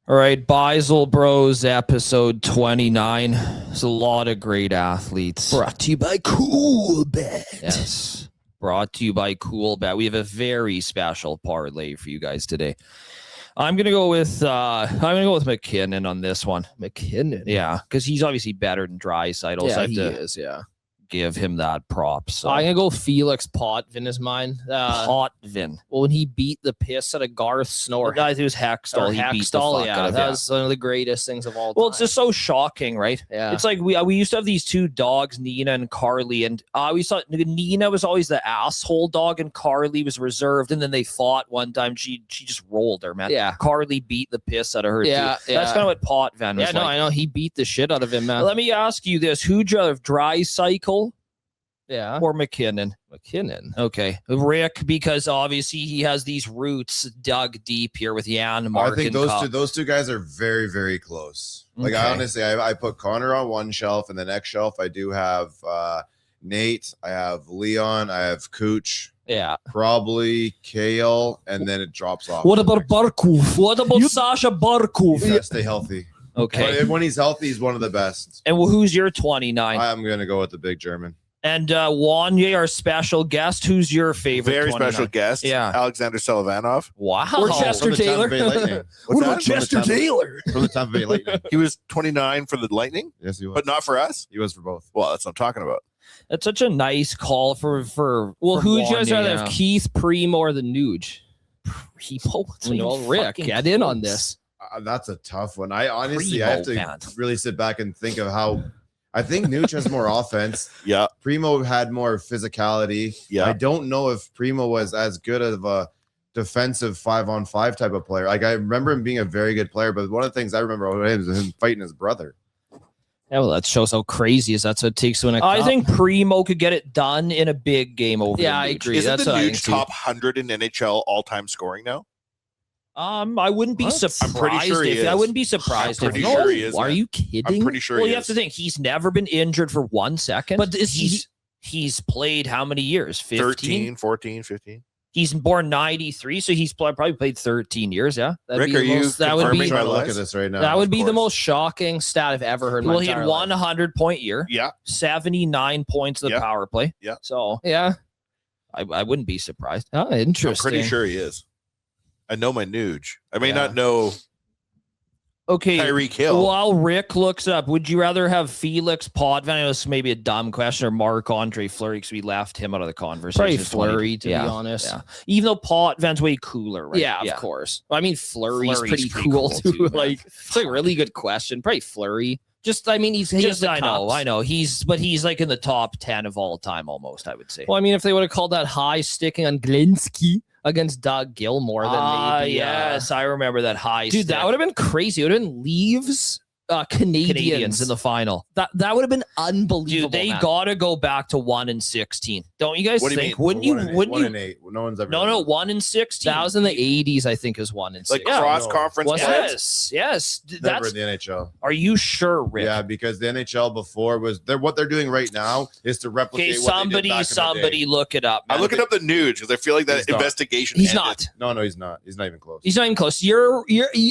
All right, Beisel Bros, episode 29. There's a lot of great athletes. Brought to you by Coolbet. Yes, brought to you by Coolbet. We have a very special parlay for you guys today. I'm gonna go with McKinnon on this one. McKinnon. Yeah, because he's obviously better than Draisaitl. Yeah, so I have he to is, yeah. give him that prop. So I'm going to go Felix Potvin is mine. Potvin. Well, when he beat the piss out of Garth Snow. I think it was Hextall. He beat the fuck out of that him. was one of the greatest things of all time. Well, it's just so shocking, right? Yeah. It's like we used to have these two dogs, Nina and Carly, and we thought Nina was always the asshole dog, and Carly was reserved. And then they fought one time. She just rolled her, man. Yeah. Carly beat the piss out of her. Yeah, too. That's kind of what Potvin was Yeah, no, like. I know. He beat the shit out of him, man. Let me ask you this: who'd you rather have, Draisaitl Yeah. or McKinnon? McKinnon. Okay, Rick, because obviously he has these roots dug deep here with Jan, Mark, I think those two guys are very, very close. Like Okay. I honestly, I put Connor on one shelf, and the next shelf I do have Nate, I have Leon, I have Cooch, Yeah. probably Kale, and then it drops off. What about Barkov? What about Sasha Barkov? Yeah, stay healthy. Okay. When he's healthy, he's one of the best. And who's your 29? I'm gonna go with the big German. And Wanye, our special guest, who's your favorite? Very 29? special guest. Yeah. Alexander Sullivanov. Wow. Or Chester From the Taylor. Tampa Bay Lightning. What's What about that? Chester Taylor? From the Tampa Bay Lightning. He was 29 for the Lightning, Yes, he was. but not for us. He was for both. Well, that's what I'm talking about. That's such a nice call for Well, for who would you guys Wanye, rather yeah. have, Keith, Primo, or the Nuge? Primo? Well, Rick, get in on this. That's a tough one. I honestly, I have to Primo, man. really sit back and think of how. I think Nuge has more offense. Yeah. Primo had more physicality. Yeah. I don't know if Primo was as good of a defensive 5-on-5 type of player. Like I remember him being a very good player, but one of the things I remember about him is him fighting his brother. Yeah, well, that shows how crazy is that's what it takes to win a I cup. think Primo could get it done in a big game over. Yeah, the I Nuge. agree. Isn't That's the what I Nuge think too. top 100 in NHL all-time scoring now? I wouldn't be What? surprised. I'm pretty sure he I is. wouldn't be surprised. I'm if pretty no. sure he is. Are man. you kidding? I'm pretty sure Well, he you have is. to think he's never been injured for 1 second. But is he's played how many years? 15. 13, 14, 15. He's born 93, so he's probably played 13 years. Yeah. That'd Rick, be are the you most, that would I'm be confirming trying to my look lies? at this right now. that would be the course. most shocking stat I've ever heard. In Well, my he had entire one life. 100-point year. Yeah. 79 points of the Yeah. power play. Yeah. So Yeah. I wouldn't be surprised. Oh, I'm interesting. pretty sure he is. I know my Nuge. I may Yeah. not know Okay. Tyreek Hill. While Rick looks up, would you rather have Felix Potvin? I know this may be a dumb question, or Marc-Andre Fleury, because we left him out of the conversation. Probably It's 20. Fleury, to Yeah, be honest. Yeah. Even though Potvin's way cooler, right? Yeah, of course. Well, I mean, Flurry's Fleury's pretty pretty cool, cool too. too, man. Like, it's a really good question. Probably Flurry. Just, I mean, he's Just, the I cups. know. He's like in the top 10 of all time, almost, I would say. Well, I mean, if they would have called that high sticking on Glinski against Doug Gilmore, then maybe. Yes, I remember that high. Dude, that would have been crazy. It would have been Leaves Canadians in the final. That would have been unbelievable. Dude, they man. gotta go back to 1-16. Don't you guys What do you think? mean? Wouldn't you? 1-8. No one's ever. No, done no, that. 1-16. That was in the 80s, I think, is 1 and 6. like Yeah, cross no. conference. Was games? Yes. Never That's. in the NHL. Are you sure, Rick? Yeah, because the NHL before was what they're doing right now is to replicate. Okay, what they did back in the somebody, day. look it up. Man. I'm looking up the Nuge because I feel like that He's not. investigation. He's ended. not. No, he's not. He's not even close. He's not even close. You're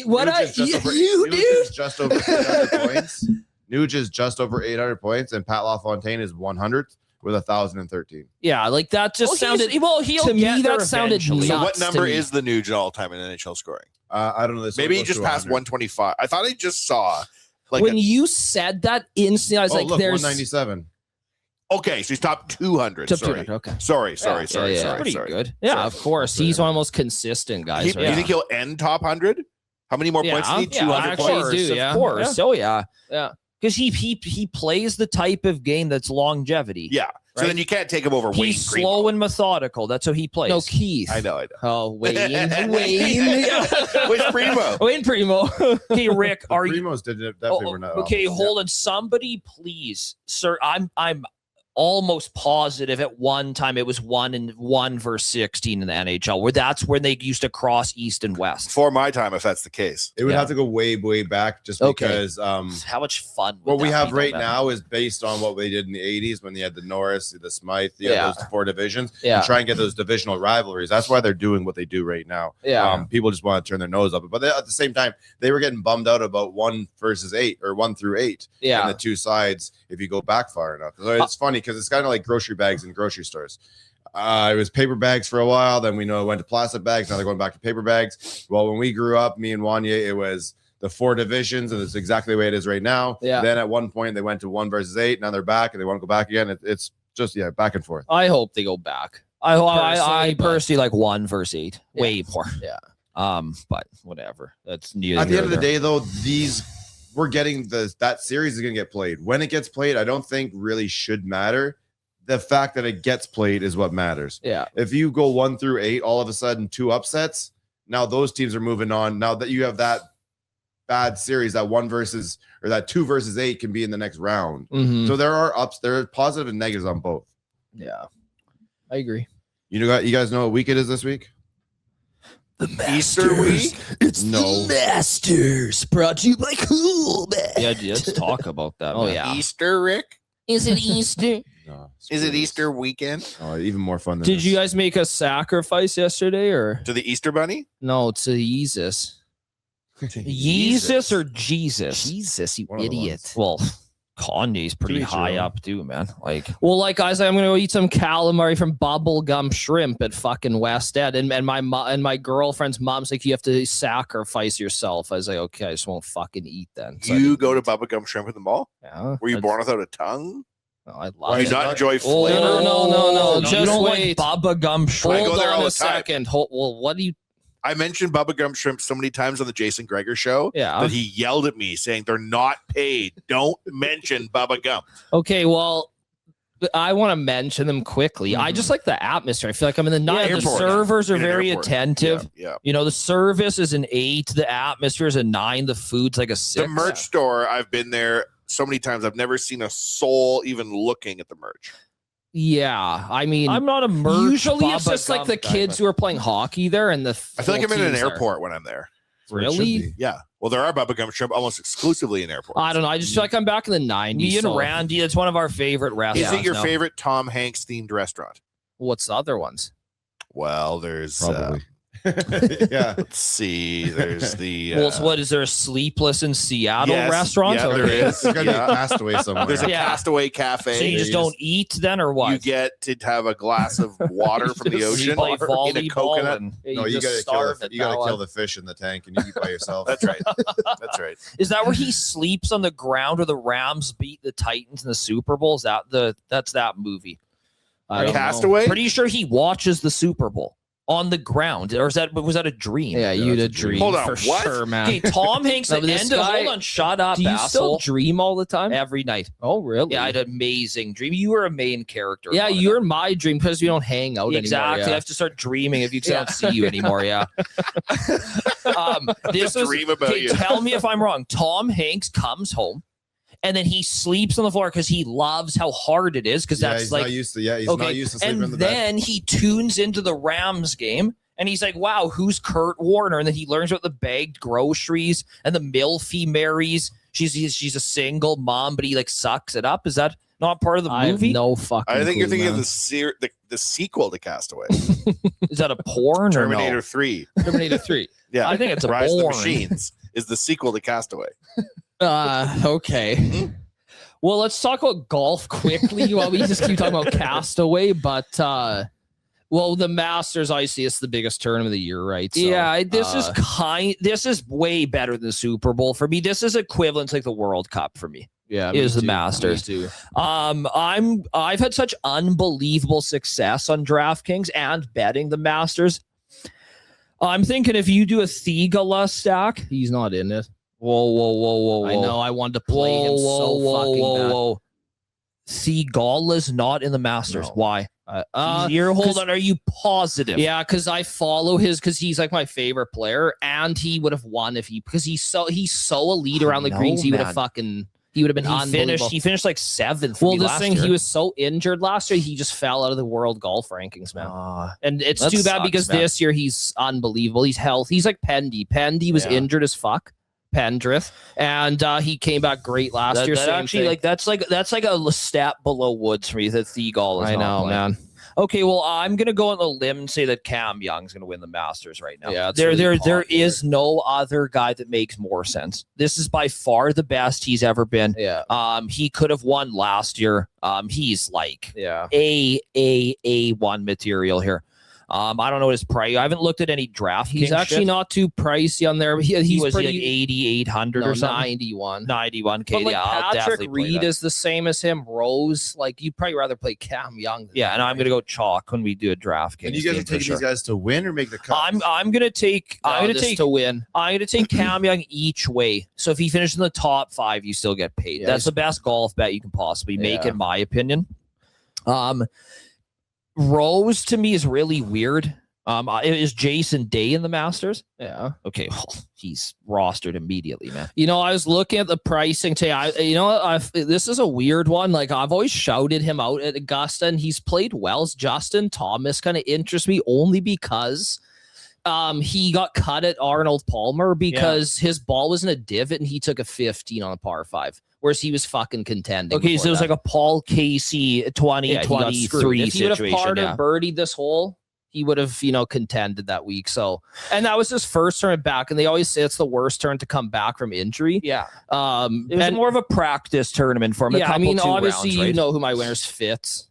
what? Nuge is just over- You, Nuge dude. is just over 800 points. Nuge is just over 800 points, and Pat LaFontaine is 100th with 1,013. Yeah, like that just sounded. Well, he'll to me, get there that sounded eventually. So nuts what to number me. is the Nuge all time in NHL scoring? I don't know this. Maybe one he goes just to passed 100. 125. I thought I just saw like When you said that instantly, I was Oh, like, look, "There's 197. okay, so he's top 200. Top Sorry. 200, okay. Sorry. Pretty Sorry. good. Yeah, of course. He's one of the most consistent guys. Do right? you think he'll end top 100? How many more points do you need? 200 actually points? do, yeah. Of course. So yeah. Yeah. Because he plays the type of game that's longevity. Yeah. So Right? then you can't take him over Wayne He's Primo. slow and methodical. That's how he plays. No, Keith. I know. Oh, Wayne. Which Primo? Wayne Primo. Okay, Rick, are you? Primos did it definitely were not. Okay, off. hold on. Somebody, please, sir. I'm almost positive at one time it was 1 versus 16 in the NHL, where that's when they used to cross East and West. Before my time, if that's the case. It would have to go way, way back just because How much fun would what we that have be, right though, now is based on what they did in the 80s when they had the Norris, the Smythe, those 4 divisions, Yeah. and try and get those divisional rivalries. That's why they're doing what they do right now. Yeah. People just want to turn their nose up. But at the same time, they were getting bummed out about 1 versus 8 or 1 through 8 and the 2 sides if you go back far enough. So it's funny because it's kind of like grocery bags in grocery stores. It was paper bags for a while. Then we know it went to plastic bags. Now they're going back to paper bags. Well, when we grew up, me and Wanye, it was the 4 divisions, and it's exactly the way it is right now. Yeah. Then at one point they went to 1 versus 8. Now they're back and they want to go back again. It's just back and forth. I hope they go back. I personally like 1 versus 8 way more. Yeah. But whatever. That's neither. At the end of the day, though, we're getting that series is going to get played. When it gets played, I don't think really should matter. The fact that it gets played is what matters. Yeah. If you go 1 through 8, all of a sudden 2 upsets, now those teams are moving on. Now that you have that bad series, that 1 versus or that 2 versus 8 can be in the next round. Mhm. So there are positive and negatives on both. Yeah. I agree. You guys know what week it is this week? The Easter week? It's No. the Masters, brought to you by Cool Man. Yeah, let's talk about that. Oh, man. yeah. Easter, Rick? Is it Easter? No, Is it screw Easter weekend? this. Oh, even more fun than Did this. you guys make a sacrifice yesterday or To the Easter Bunny? no? To Jesus. Yeezus or Jesus? Jesus, you One of the idiot. Well, Kanye's pretty each your high own. up too, man. Like, Well, like guys, I'm gonna go eat some calamari from Bubblegum Shrimp at fucking West End, and my girlfriend's mom's like, you have to sacrifice yourself. I was like, okay, I just won't fucking eat then. So I You didn't go to eat. Bubblegum Shrimp in the mall? Yeah. Were you born without a tongue? No, I Do love you it. not enjoy Oh, flavor? no, you just don't wait. like Bubba Gum Shrimp. I go Hold there all on the a time. second. Well, what do you? I mentioned Bubblegum Shrimp so many times on the Jason Greger show Yeah. that he yelled at me saying they're not paid. Don't mention Bubba Gum. Okay, well, I want to mention them quickly. I just like the atmosphere. I feel like I'm in the night. The Airport. servers are In an very airport. attentive. Yeah. You know, the service is an 8, the atmosphere is a 9, the food's like a 6. The merch store, I've been there so many times. I've never seen a soul even looking at the merch. Yeah, I mean, I'm not a merch. usually it's Bubba just like Gum the guy, kids but- who are playing hockey there, and the I feel like I'm in an teams are- airport when I'm there. That's what it should Really? be. Yeah. Well, there are Bubblegum Shrimp almost exclusively in airports. I don't know. I just feel like I'm back in the 90s. Me and so- Randy, it's one of our favorite Is restaurants. it your now. favorite Tom Hanks themed restaurant? What's the other ones? Well, there's Probably. Yeah. let's see. There's the Well, so what is there a Sleepless in Seattle yes, restaurant? yeah, there Okay. is. There's got to be Yeah. a Castaway somewhere. There's a Yeah. Castaway Cafe. So you just don't eat then, or what? You get to have a glass of water from the You ocean play in a volleyball coconut. and- No, you just gotta starve kill the fish in the tank and you eat by yourself. That's right. That's right. Is that where he sleeps on the ground where the Rams beat the Titans in the Super Bowl? Is that's that movie? I don't know. Castaway? Pretty sure he watches the Super Bowl on the ground, or was that a dream? Yeah, you that's a did dream. dream. Hold on, for what? sure, man. Okay, Tom Hanks. No, but this guy- Hold on, shut up, Do you still asshole. dream all the time? Every night. Oh, really? Yeah, I had an amazing dream. You were a main character. Yeah, in one of you're them. my dream because we don't hang out Exactly. I anymore. have to start dreaming if you Yeah. don't see you anymore. Yeah. This Just was, dream about okay, you. tell me if I'm wrong. Tom Hanks comes home and then he sleeps on the floor because he loves how hard it is. Because Yeah, that's he's like not used to. Yeah, he's okay. not used to sleeping And in the bed. then he tunes into the Rams game. And he's like, wow, who's Kurt Warner? And then he learns about the bagged groceries and the MILF he marries. She's a single mom, but he like sucks it up. Is that not part of the I have movie? no fucking I think you're clue, thinking man. of the sequel to Castaway, Is that a porn or Terminator no? 3. Terminator 3. Yeah, I think it's a Rise of the porn. Machines is the sequel to Castaway. Okay. Well, let's talk about golf quickly while we just keep talking about Castaway. But, well, the Masters, obviously, it's the biggest tournament of the year, right? So, Yeah, this is way better than the Super Bowl for me. This is equivalent to like the World Cup for me. yeah, is me the too, Masters. me too. I've had such unbelievable success on DraftKings and betting the Masters. I'm thinking if you do a Thigala stack, He's not in it. whoa. I know. I wanted to play him so fucking bad. Thigala's not in the Masters. No. Why? You're Hold on. Are you positive? Yeah, because I follow because he's like my favorite player, and he would have won if because he's so elite around the know, greens. He would man. have fucking. He would have been He unbelievable. finished like 7th. Well, this thing, he was so injured last year, he just fell out of the world golf rankings, man. And it's that too bad sucks, because man. this year he's unbelievable. He's healthy. He's like Pendy. Pendy was injured as fuck. Pendrith, and he came back great last year. That actually, like that's like a step below Woods for me. That Thiegal is. I know, man. Okay, well, I'm gonna go on the limb and say that Cam Young's gonna win the Masters right now. Yeah, there is no other guy that makes more sense. This is by far the best he's ever been. Yeah. He could have won last year. He's like A1 material here. I don't know his price. I haven't looked at any draft. He's actually not too pricey on there. He's was pretty like 8,800 or something. 91. 91K. But like yeah, I'll Patrick definitely play Reed that. is the same as him. Rose, like you'd probably rather play Cam Young. Yeah, and I'm gonna go chalk when we do a draft. And you guys are taking these guys to win or make the cut? I'm gonna take to win. I'm gonna take Cam Young each way. So if he finishes in the top 5, you still get paid. Yeah, That's the best golf bet you can possibly make, in my opinion. Rose to me is really weird. Is Jason Day in the Masters? Yeah. Okay, well, he's rostered immediately, man. You know, I was looking at the pricing today. This is a weird one. Like I've always shouted him out at Augusta, and he's played well. Justin Thomas kind of interests me only because he got cut at Arnold Palmer because his ball was in a divot and he took a 15 on a par 5. Whereas he was fucking contending. Okay, so it was like a Paul Casey 2023 if he would have situation. parred or birdied this hole, he would have, contended that week. So, and that was his first turn back. And they always say it's the worst turn to come back from injury. Yeah. It was more of a practice tournament for him. Yeah, I mean, obviously, rounds, right? you know who my winners Fitz.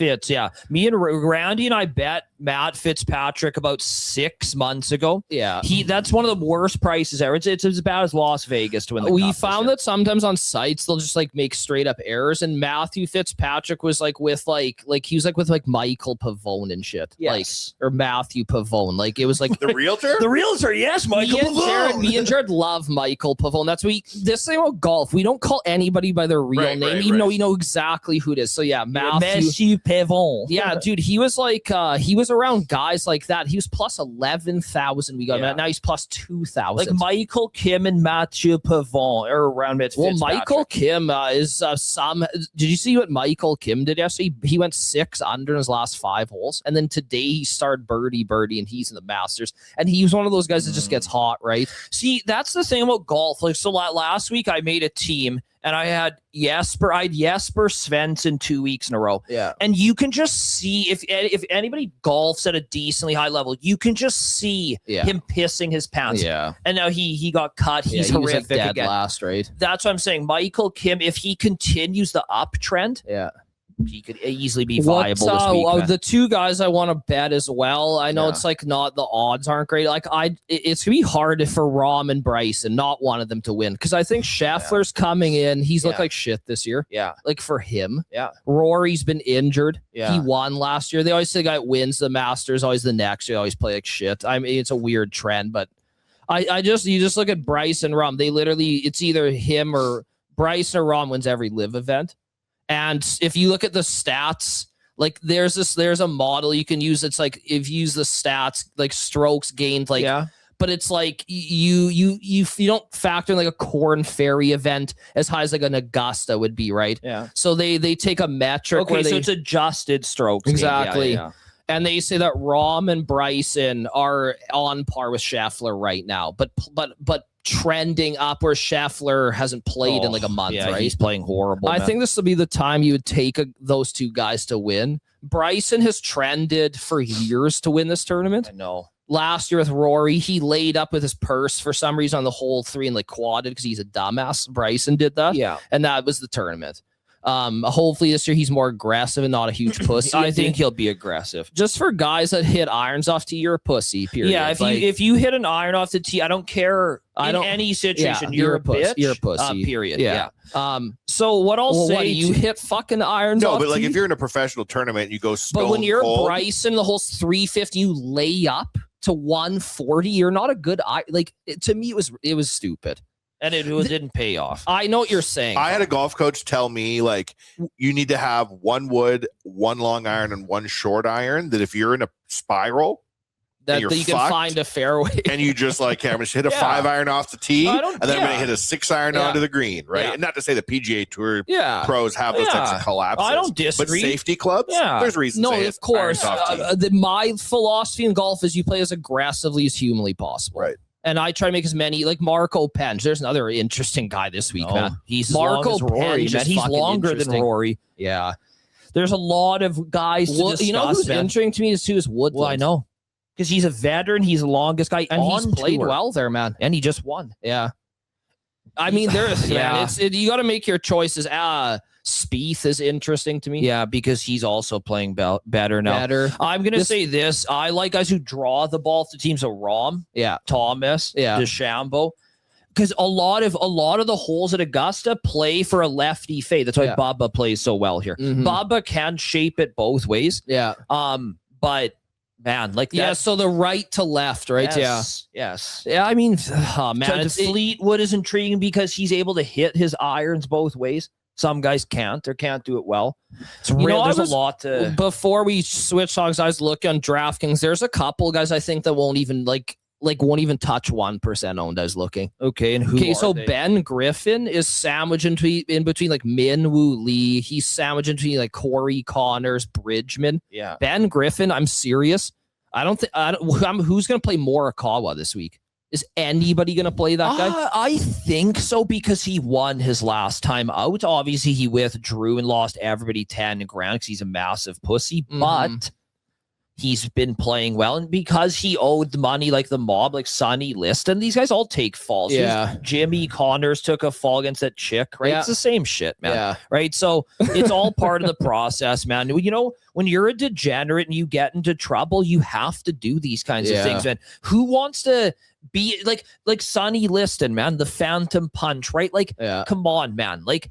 Yeah. Me and Randy and I bet Matt Fitzpatrick about 6 months ago. Yeah. That's one of the worst prices ever. It's as bad as Las Vegas to win the We cup found that sometimes on sites they'll just like make straight up errors, and Matthew Fitzpatrick was like with like he was like with like Michael Pavone and shit. Yes. Or Matthew Pavone. Like it was like The realtor? The realtor, yes, Michael Pavone. Me and Jared love Michael Pavone. That's what this thing about golf. We don't call anybody by their real name, even though we know exactly who it is. So yeah, Matthew Pavone. Yeah, dude, he was like he was around guys like that. He was plus 11,000. We got him at. Now he's plus 2,000. Like Michael Kim and Matthew Pavone are around Mitch Well, Fitzpatrick. Michael Kim is some. Did you see what Michael Kim did yesterday? He went 6 under in his last 5 holes, and then today he started birdie, and he's in the Masters. And he was one of those guys that just gets hot, right? See, that's the thing about golf. Like, so last week I made a team. And I had Jesper Svensson 2 weeks in a row. Yeah. And you can just see if anybody golfs at a decently high level, you can just see him pissing his pants. Yeah. And now he got cut. He's he was horrific like dead again. last, right? That's what I'm saying. Michael Kim, if he continues the uptrend, he could easily be viable this week. The 2 guys I want to bet as well. I know it's like not the odds aren't great. Like it's gonna be hard for Rahm and Bryson, not one of them to win, because I think Scheffler's coming in. He's looked like shit this year. Yeah, like for him. Yeah, Rory's been injured. Yeah, he won last year. They always say the guy wins the Masters, always the next year, always play like shit. I mean, it's a weird trend, but you just look at Bryson and Rahm. They literally, it's either him or Bryson or Rahm wins every live event. And if you look at the stats, like there's a model you can use. It's like if you use the stats, like strokes gained, like but it's like you don't factor in like a Corn Ferry event as high as like an Augusta would be, right? Yeah. So they take a metric. Okay, so it's adjusted strokes. Exactly. Yeah. And they say that Rahm and Bryson are on par with Scheffler right now, but trending up where Scheffler hasn't played in like a month, right? He's playing horrible. I think this will be the time you would take those 2 guys to win. Bryson has trended for years to win this tournament. I know. Last year with Rory, he laid up with his purse for some reason on the hole 3 and like quadded because he's a dumbass. Bryson did that. Yeah. And that was the tournament. Hopefully this year he's more aggressive and not a huge pussy. I think he'll be aggressive. Just for guys that hit irons off tee, you're a pussy. Period. Yeah, if you hit an iron off the tee, I don't care. In any situation, you're a bitch. You're a pussy. Period. Yeah. So what I'll say, you hit fucking irons. No, off but like tee? if you're in a professional tournament, you go stone But when you're cold. Bryson, the hole's 350, you lay up to 140. You're not a good. To me, it was stupid. And it didn't pay off. I know what you're saying. I had a golf coach tell me, like, you need to have 1 wood, 1 long iron, and 1 short iron. That if you're in a spiral, that you're you can fucked, find a fairway. and you just like, I'm going to hit a Yeah. 5-iron off the tee, I and don't- then I'm going yeah. to hit a 6-iron Yeah. onto the green, right? Yeah. And not to say the PGA Tour yeah. pros have those types Yeah. of collapses. I don't But disagree. safety clubs, Yeah. there's reasons. No, to hit of course. irons off tee. My philosophy in golf is you play as aggressively as humanly possible. Right. And I try to make as many, like Marco Penge. There's another interesting guy this week, man. He's Marco as long as Rory, Penge man. is He's fucking longer than interesting. Rory. Yeah. There's a lot of guys to discuss. You know who's man. interesting to me is too is Woodland. Well, I know. Because he's a veteran. He's the longest guy And on he's played tour. well there, man. And he just won. Yeah. I mean, there's Yeah. man, you got to make your choices. Spieth is interesting to me. Yeah, because he's also playing better now. Better. I'm going to say this. I like guys who draw the ball to teams of Rahm, Yeah. Thomas, Yeah. DeChambeau. Because a lot of the holes at Augusta play for a lefty fade. That's why Yeah. Bubba plays so well here. Mhm. Bubba can shape it both ways. Yeah. But man, like Yeah. that. So the right to left, right? Yes, yes. Yeah, I mean, man, it's- Fleetwood is intriguing because he's able to hit his irons both ways. Some guys can't or can't do it well. It's You know, real. I There's was- a lot to. Before we switch songs, I was looking on DraftKings. There's a couple guys I think that won't even won't even touch 1% owned. I was looking. Okay, and who? Okay, are so they? Ben Griffin is sandwiched in between like Min Woo Lee. He's sandwiched in between like Corey Connors, Bridgman. Yeah. Ben Griffin, I'm serious. Who's going to play Morikawa this week? Is anybody going to play that guy? I think so because he won his last time out. Obviously, he withdrew and lost everybody 10 grand because he's a massive pussy. Mhm. But he's been playing well, and because he owed the money like the mob, like Sonny Liston, these guys all take falls. Yeah. Jimmy Connors took a fall against that chick, right? Yeah. It's the same shit, man. Yeah. Right. So it's all part of the process, man. You know, when you're a degenerate and you get into trouble, you have to do these kinds of Yeah. things, man. Who wants to be like Sonny Liston, man, the phantom punch, right? Like, Yeah. come on, man. Like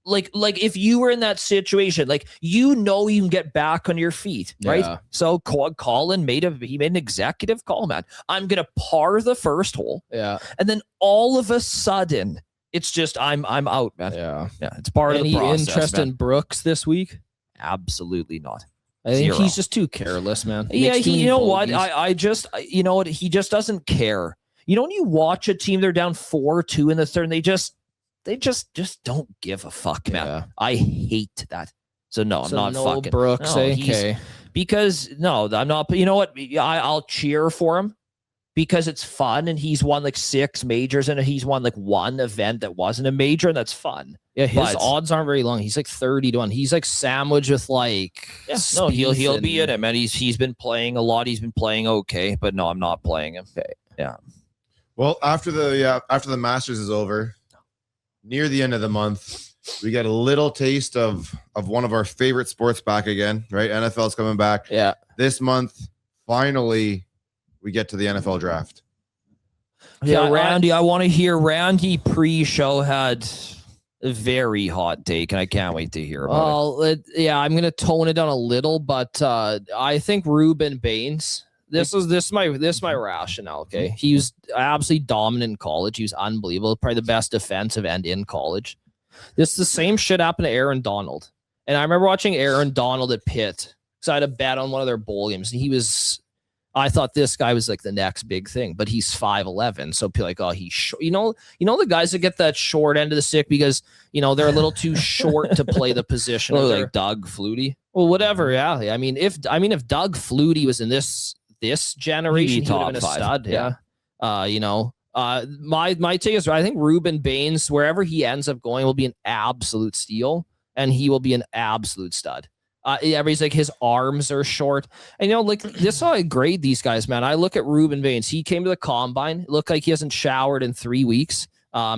if you were in that situation, like, you can get back on your feet, right? Yeah. So Colin made an executive call, man. I'm gonna par the first hole, Yeah. and then all of a sudden, it's just I'm out, man. Yeah. Yeah, it's part Any of the process. interest man. in Brooks this week? Absolutely not. I think Zero. he's just too careless, man. Yeah, Makes too many you know what? bogeys. You know what? He just doesn't care. You know, when you watch a team, they're down 4-2 in the third, and they just don't give a fuck, man. Yeah. I hate that. So no, I'm So not no fucking Brooks. no, Okay. because no, I'm not. You know what? I'll cheer for him because it's fun, and he's won like 6 majors, and he's won like 1 event that wasn't a major, and that's fun. Yeah, his But- odds aren't very long. He's like 30-1. He's like sandwiched with like Yeah, no, he'll Spieth be in and- it, man. He's been playing a lot. He's been playing okay, but no, I'm not playing him. Well, after the Masters is over, near the end of the month, we get a little taste of one of our favorite sports back again, right? NFL's coming back. Yeah. This month, finally, we get to the NFL draft. Yeah, Randy, I want to hear. Randy pre-show had a very hot take, and I can't wait to hear about it. Well, I'm gonna tone it down a little, but I think Ruben Baines. This is my rationale. Okay, he was absolutely dominant in college. He was unbelievable, probably the best defensive end in college. The same shit happened to Aaron Donald, and I remember watching Aaron Donald at Pitt. So I had a bet on one of their bowl games, and I thought this guy was like the next big thing, but he's 5'11", so people are like, oh, he's short. You know the guys that get that short end of the stick because they're a little too short to play the position. Oh, Or like Doug Flutie. well, whatever. Yeah. I mean, if Doug Flutie was in this generation, He'd be he would have been a top 5. stud. Yeah. My take is I think Ruben Baines, wherever he ends up going, will be an absolute steal, and he will be an absolute stud. Everybody's like his arms are short, and like this is how I grade these guys, man. I look at Ruben Baines. He came to the combine, it looked like he hasn't showered in 3 weeks.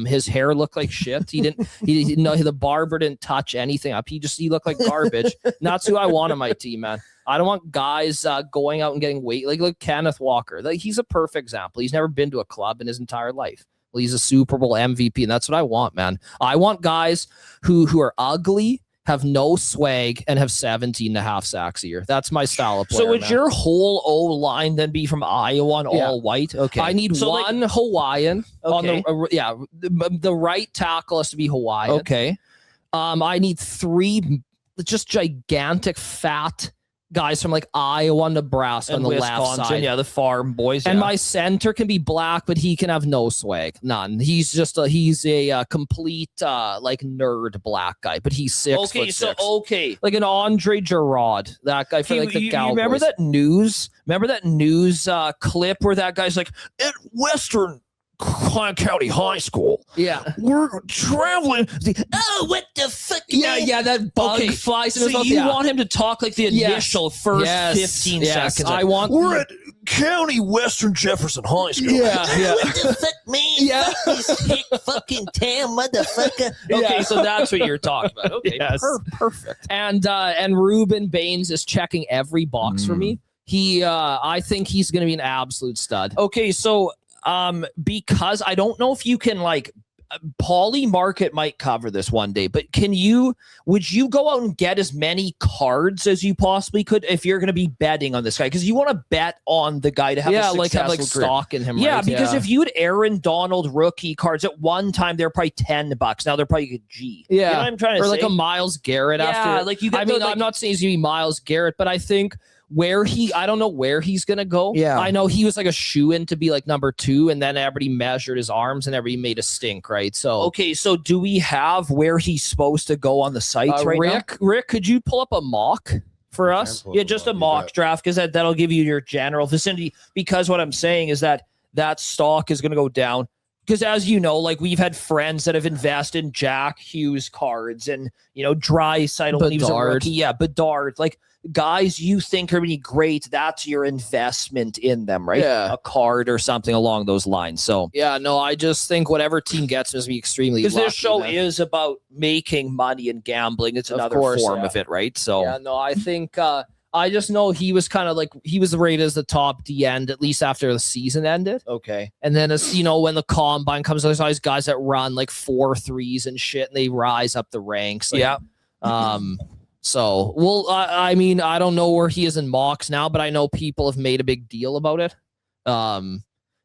His hair looked like shit. The barber didn't touch anything up. He looked like garbage. And that's who I want on my team, man. I don't want guys going out and getting weight like Kenneth Walker. Like he's a perfect example. He's never been to a club in his entire life. Well, he's a Super Bowl MVP, and that's what I want, man. I want guys who are ugly, have no swag, and have 17.5 sacks a year. That's my style of player. So would man. your whole O line then be from Iowa and all white? Okay, I need So, one Hawaiian Okay. on the right tackle has to be Hawaiian. Okay. I need 3 just gigantic fat guys from like Iowa, Nebraska on And the Wisconsin, left side. yeah, the farm boys. And yeah. my center can be black, but he can have no swag, none. He's a complete like nerd black guy, but he's 6'6". Okay. Like an Andre Gerard, that guy for Okay, like the you Cowboys. remember that news? Remember that news clip where that guy's like, at Western County High School, Yeah. we're traveling. Oh, what the fuck? Yeah, that bug flies in his So mouth. you Yeah. want him to talk like the initial first Yes. 15 Yes. seconds. I want. We're at County Western Jefferson High School. Yeah. What the fuck, man? Yeah. Fuck this hick fucking town, motherfucker. Okay, so that's what you're talking about. Okay, Yes. perfect. And Ruben Baines is checking every box for me. I think he's going to be an absolute stud. Okay, so because I don't know if you can like Pauly Market might cover this one day, but would you go out and get as many cards as you possibly could if you're going to be betting on this guy? Because you want to bet on the guy to have a Have like successful career. stock in him. Yeah, right? because if you had Aaron Donald rookie cards at one time, they're probably $10. Now they're probably a G. Yeah. You know what I'm trying to or say? like a Miles Garrett Yeah, after. like you got I mean, the, like- I'm not saying he's gonna be Miles Garrett, but I think I don't know where he's gonna go. Yeah. I know he was like a shoe-in to be like number 2, and then everybody measured his arms and everybody made a stink, right? So Okay, so do we have where he's supposed to go on the sites right now? Rick, could you pull up a mock for us? Yeah, just a mock draft because that'll give you your general vicinity. Because what I'm saying is that stock is going to go down. Because as you know, like we've had friends that have invested in Jack Hughes cards and Draisaitl when he was a Bedard. rookie. Yeah, Bedard. Like guys you think are really great. That's your investment in them, right? Yeah. A card or something along those lines. So Yeah, no, I just think whatever team gets must be extremely because lucky. this show man. is about making money and gambling. It's Of another course, form yeah. of it, right? So Yeah, no, I think I just know he was kind of like he was rated as the top D end at least after the season ended. okay. And then as when the combine comes, there's always guys that run like 4 threes and shit, and they rise up the ranks. Like, Yeah. So I mean, I don't know where he is in mocks now, but I know people have made a big deal about it.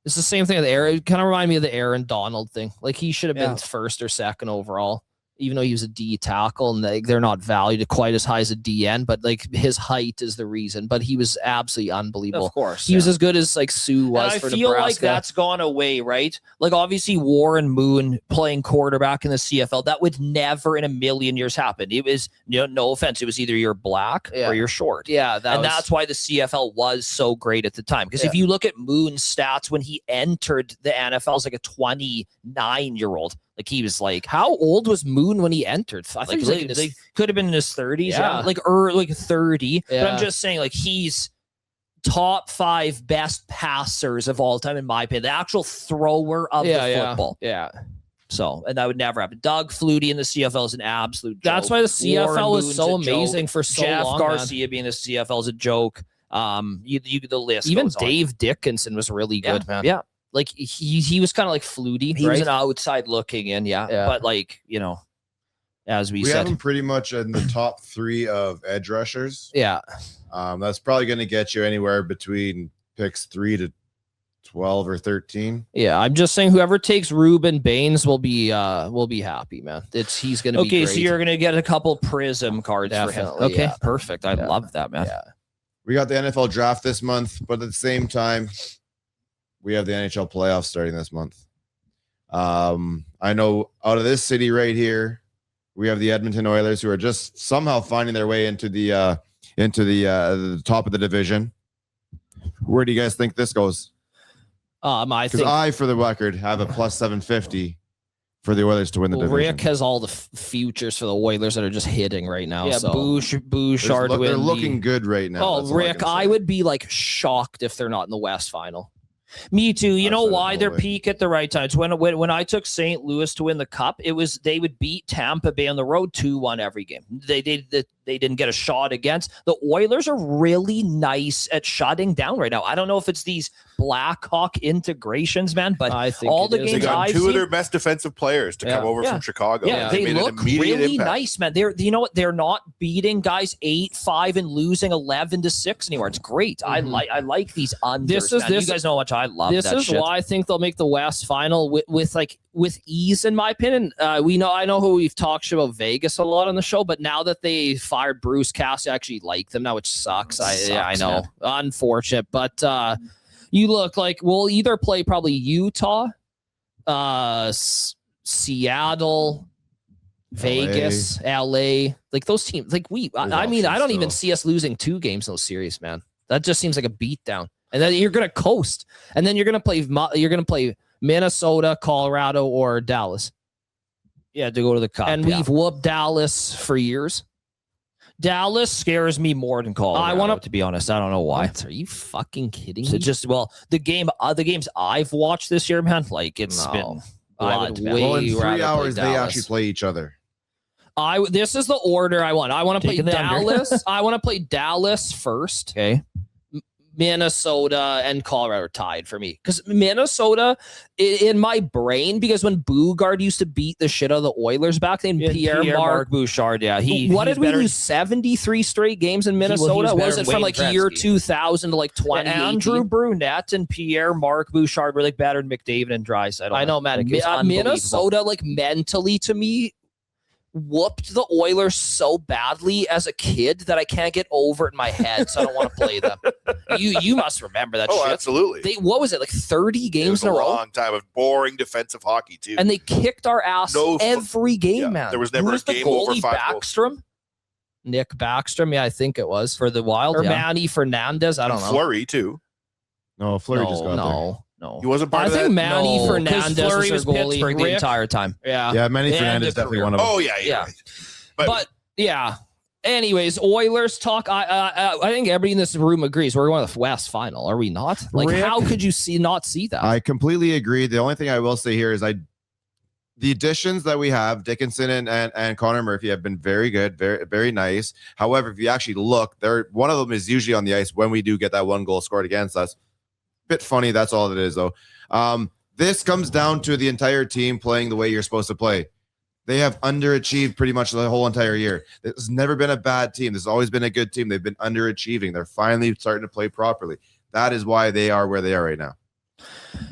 It's the same thing with Aaron. It kind of reminded me of the Aaron Donald thing. Like he should have been first or second overall, even though he was a D tackle, and they're not valued quite as high as a DN, but like his height is the reason. But he was absolutely unbelievable. Of course. He was as good as like Sue was. And I for feel Nebraska. like that's gone away, right? Like obviously Warren Moon playing quarterback in the CFL, that would never in a million years happen. It was no offense, it was either you're black or you're short. Yeah, that's why the CFL was so great at the time. Because if you look at Moon's stats when he entered the NFL as like a 29-year-old, like he was like, how old was Moon when he entered? I like, think he was they could have been in his 30s, Yeah. like 30. But I'm just saying, like he's top 5 best passers of all time in my opinion. The actual thrower of the football. Yeah. So, and that would never happen. Doug Flutie in the CFL is an absolute joke. That's why the CFL Warren was Moon's so a joke. amazing for so Jeff long. Garcia being in the CFL is a joke. The list. Even goes on. Dave Dickinson was really good, man. Yeah. Like he was kind of like Flutie. He right? was an outside looking in, yeah. But like, as we We have said. him pretty much in the top 3 of edge rushers. Yeah. That's probably going to get you anywhere between picks 3 to 12 or 13. Yeah, I'm just saying whoever takes Ruben Baines will be happy, man. He's gonna be Okay, great. so you're gonna get a couple Prism cards for him. Definitely, Okay, yeah. perfect. I Yeah. love that, man. Yeah. We got the NFL draft this month, but at the same time, we have the NHL playoffs starting this month. I know out of this city right here, we have the Edmonton Oilers, who are just somehow finding their way into the top of the division. Where do you guys think this goes? I Because think I, for the record, have a plus 750 for the Oilers to win the division. Rick has all the futures for the Oilers that are just hitting right now. Yeah, so. Bouchard They're win. looking good right now. Oh, That's all Rick, can say. I would be like shocked if they're not in the West final. Me too. You I'd know say why no they're way. peak at the right times? When I took St. Louis to win the cup, it was they would beat Tampa Bay on the road 2-1 every game. They didn't get a shot against. The Oilers are really nice at shutting down right now. I don't know if it's these Blackhawk integrations, man, but I think all it the is. They games got I've 2 of seen, their best defensive players to come over from Chicago. yeah, and they made an look immediate really impact. nice, man. You know what? They're not beating guys 8-5 and losing 11-6 anymore. It's great. Mhm. I like these unders. This is- man. this- you guys know how much I love This that is shit. why I think they'll make the West final with ease, in my opinion. I know who we've talked about Vegas a lot on the show, but now that they've fired Bruce Cassidy. I actually like them now, which sucks. I know. man. Unfortunate. But you look like we'll either play probably Utah, Seattle, Vegas, LA. Like those teams. Like I mean, I don't even see us losing 2 games in those series, man. That just seems like a beatdown. And then you're gonna coast. And then you're gonna play Minnesota, Colorado, or Dallas. Yeah, to go to the Cup. And we've whooped Dallas for years. Dallas scares me more than Colorado. To be honest, I don't know why. What? Are you fucking kidding So me? just the games I've watched this year, man, like it's been I would blood, man. way Well, in 3 rather play hours, they Dallas. actually play each other. This is the order I want. I want to play Taking the under. Dallas. I want to play Dallas first. Okay. Minnesota and Colorado are tied for me because Minnesota in my brain, because when Boogaard used to beat the shit out of the Oilers back then, Pierre-Marc Bouchard, yeah, what did we lose 73 straight games in Minnesota? Was it from like year 2000 to like 2018? Andrew Brunette and Pierre-Marc Bouchard were like better than McDavid and Draisaitl. I know, man. Minnesota, like mentally to me, whooped the Oilers so badly as a kid that I can't get over it in my head, so I don't want to play them. You must remember that shit. Absolutely. What was it, like 30 games in a row? Long time of boring defensive hockey, too. And they kicked our ass every game, man. There was never a game over 5 Backstrom? Goals. Nick Backstrom, yeah, I think it was. For the Wild. Or Manny Fernandez, I don't know. Fleury, too. No, Fleury just got there. No. He wasn't part of that? I think Manny Fernandez Fleury was goalie Pittsburgh the entire time. Yeah, Manny Fernandez is definitely one of them. Oh, yeah. But yeah. Anyways, Oilers talk. I think everybody in this room agrees we're going to the West Final. Are we not? Like, how could you not see that? I completely agree. The only thing I will say here is the additions that we have, Dickinson and Connor Murphy, have been very good, very, very nice. However, if you actually look, one of them is usually on the ice when we do get that 1 goal scored against us. Bit funny, that's all it is, though. This comes down to the entire team playing the way you're supposed to play. They have underachieved pretty much the whole entire year. It's never been a bad team. This has always been a good team. They've been underachieving. They're finally starting to play properly. That is why they are where they are right now.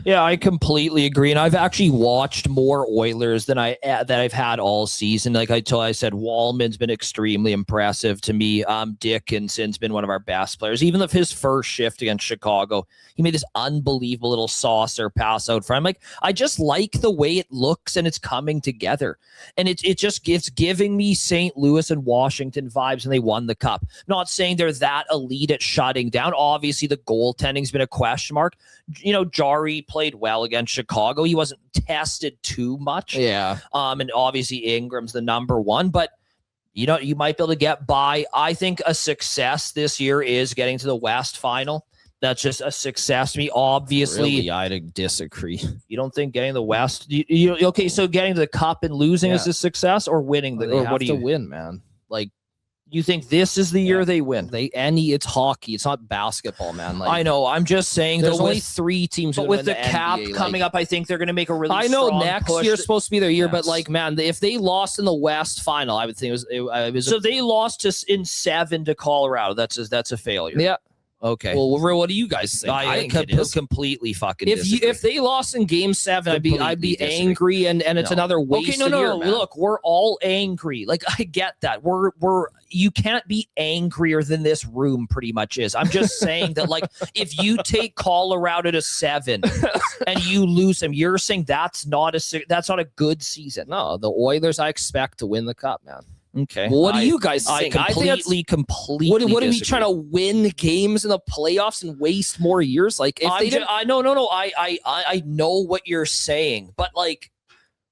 Yeah, I completely agree, and I've actually watched more Oilers than I've had all season. Like I said, Wallman's been extremely impressive to me. Dickinson's been one of our best players. Even if his first shift against Chicago, he made this unbelievable little saucer pass out front. I just like the way it looks and it's coming together, and it's giving me St. Louis and Washington vibes when they won the Cup. Not saying they're that elite at shutting down. Obviously, the goaltending's been a question mark. Jari played well against Chicago. He wasn't tested too much. Yeah. And obviously Ingram's the number 1, but you might be able to get by. I think a success this year is getting to the West Final. That's just a success to me. Obviously, really, I disagree. You don't think getting the West? Okay, so getting to the Cup and losing is a success, or winning the? They have to win, man. Like, you think this is the year they win? It's hockey. It's not basketball, man. Like, I know. I'm just saying. There's only 3 teams. But with the cap coming up, I think they're going to make a really. I know strong next push. year's supposed to be their year, but like, man, if they lost in the West Final, I would think it was. So they lost in 7 to Colorado. That's a failure. Yeah. Okay. Well, what do you guys think? I think it is completely fucking. If they lost in Game 7, I'd be angry, and it's another waste. Okay, no. Year, Look, we're all angry. Like, I get that. You can't be angrier than this room pretty much is. I'm just saying that, like, if you take Colorado to 7 and you lose them, you're saying that's not a good season. No, the Oilers I expect to win the Cup, man. Okay. Well, what do you guys think? I completely. What are we disagree. trying to win games in the playoffs and waste more years? Like, if they didn't, I know what you're saying, but like,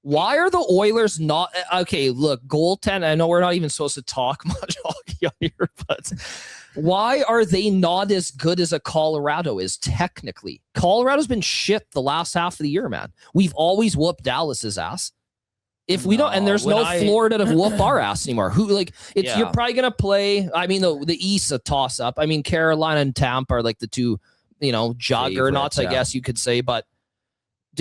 why are the Oilers not okay? Look, goaltend. I know we're not even supposed to talk much hockey on here, but why are they not as good as a Colorado is technically? Colorado's been shit the last half of the year, man. We've always whooped Dallas's ass. If we don't, and there's no Florida to whoop our ass anymore. You're probably gonna play. I mean, the East a toss up. I mean, Carolina and Tampa are like the 2, juggernauts, I guess you could say. But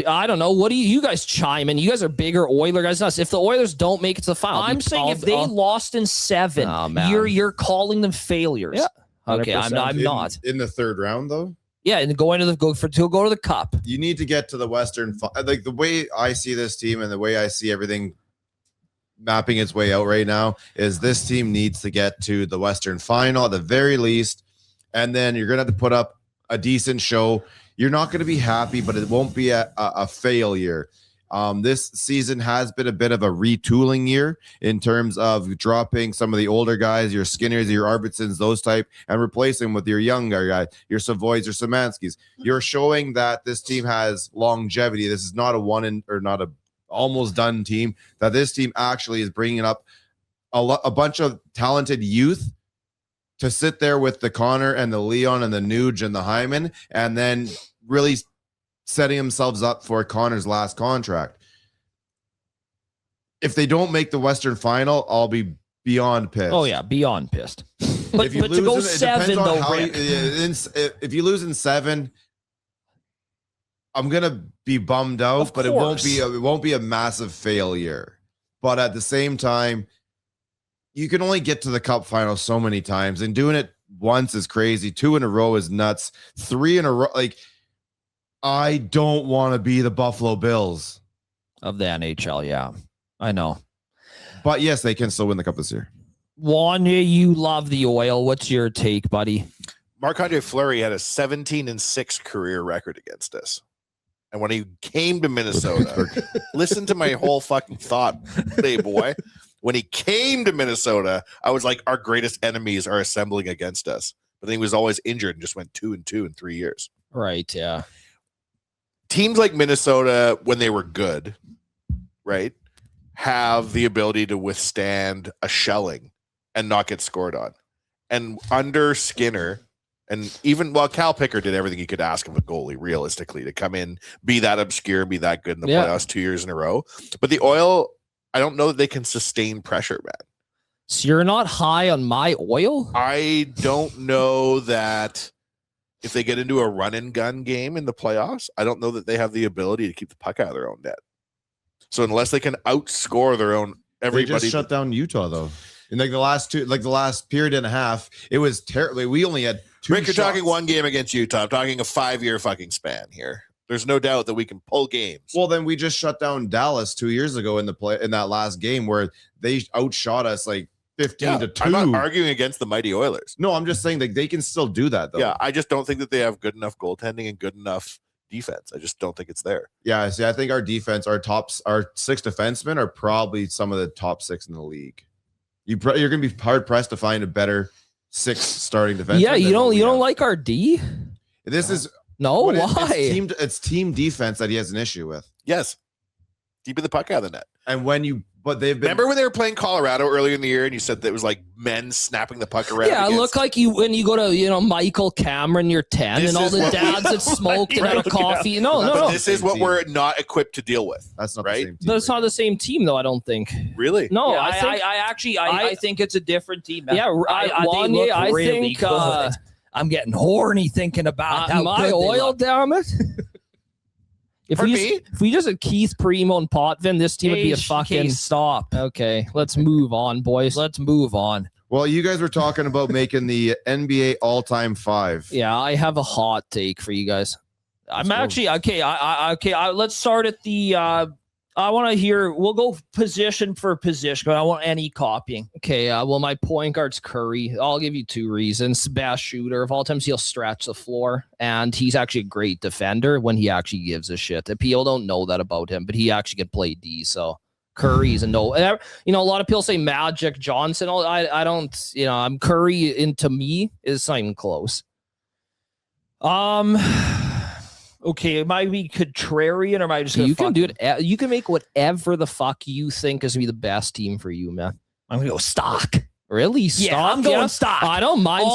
I don't know. What do you guys chime in? You guys are bigger Oiler guys than us. If the Oilers don't make it to the final, I'm saying if they lost in 7, you're calling them failures. Yeah. Okay, I'm not in the 3rd round though. Yeah, and go to the Cup. You need to get to the Western. Like the way I see this team and the way I see everything mapping its way out right now is this team needs to get to the Western Final at the very least, and then you're gonna have to put up a decent show. You're not going to be happy, but it won't be a failure. This season has been a bit of a retooling year in terms of dropping some of the older guys, your Skinners, your Arvidssons, those type, and replacing them with your younger guys, your Savoys, your Szymanskis. You're showing that this team has longevity. This is not a not a almost done team. That this team actually is bringing up a bunch of talented youth to sit there with the Connor and the Leon and the Nuge and the Hyman, and then really setting themselves up for Connor's last contract. If they don't make the Western Final, I'll be beyond pissed. Oh yeah, beyond pissed. But To go 7 though, if you lose in 7, I'm gonna be bummed out, but it won't be a massive failure. But at the same time, you can only get to the cup final so many times, and doing it once is crazy. 2 in a row is nuts. 3 in a row, like, I don't want to be the Buffalo Bills of the NHL. Yeah, I know. But yes, they can still win the cup this year. Wanya, you love the Oil. What's your take, buddy? Marc-Andre Fleury had a 17-6 career record against us. And when he came to Minnesota, listen to my whole fucking thought, boy. When he came to Minnesota, I was like, our greatest enemies are assembling against us. But then he was always injured and just went 2-2 in 3 years. Right, yeah. Teams like Minnesota, when they were good, right, have the ability to withstand a shelling and not get scored on. And under Skinner, and even Cal Picker did everything he could ask of a goalie, realistically, to come in, be that obscure, be that good in the playoffs 2 years in a row. But the Oil, I don't know that they can sustain pressure, man. So you're not high on my Oil? I don't know that if they get into a run and gun game in the playoffs, I don't know that they have the ability to keep the puck out of their own net. So unless they can outscore their own everybody, they just shut down Utah though. In the last period and a half, it was terrible. We only had 2 Rick, you're shots. talking one game against Utah. I'm talking a 5-year fucking span here. There's no doubt that we can pull games. Well, then we just shut down Dallas 2 years ago in that last game where they outshot us like 15-2. I'm not arguing against the mighty Oilers. No, I'm just saying that they can still do that though. Yeah, I just don't think that they have good enough goaltending and good enough defense. I just don't think it's there. Yeah, see, I think our defense, our 6 defensemen are probably some of the top 6 in the league. You're going to be hard pressed to find a better 6 starting defenseman. Yeah, you don't like our D? This is why? It's team defense that he has an issue with. Yes, keeping the puck out of the net. And remember when they were playing Colorado earlier in the year, and you said that it was like men snapping the puck around? Yeah, it looked like when you go to Michael Cameron, you're 10, and all the dads that smoked and had a coffee. No. This is what we're not equipped to deal with. That's not right. The same team, But it's not the same team, though. I don't think. Really? No, Yeah, I think it's a different team. Yeah, I think I'm getting horny thinking about how my good Oil, damn it. If Pardon we just had Keith Primo and Potvin, this team would be a fucking stop. Okay, let's move on, boys. Let's move on. Well, you guys were talking about making the NBA all-time 5. Yeah, I have a hot take for you guys. I'm actually okay. Let's start at the. I want to hear. We'll go position for position. I want any copying. Okay. Well, my point guard's Curry. I'll give you 2 reasons. Best shooter of all times. He'll stretch the floor, and he's actually a great defender when he actually gives a shit. People don't know that about him, but he actually can play D. So Curry's a no. A lot of people say Magic Johnson. I don't. I'm Curry. Into me is not even close. Okay, am I be contrarian or am I just gonna can do it? You can make whatever the fuck you think is gonna be the best team for you, man. I'm gonna go Stock. Really? Stock? Yeah, I'm going Stock. I don't mind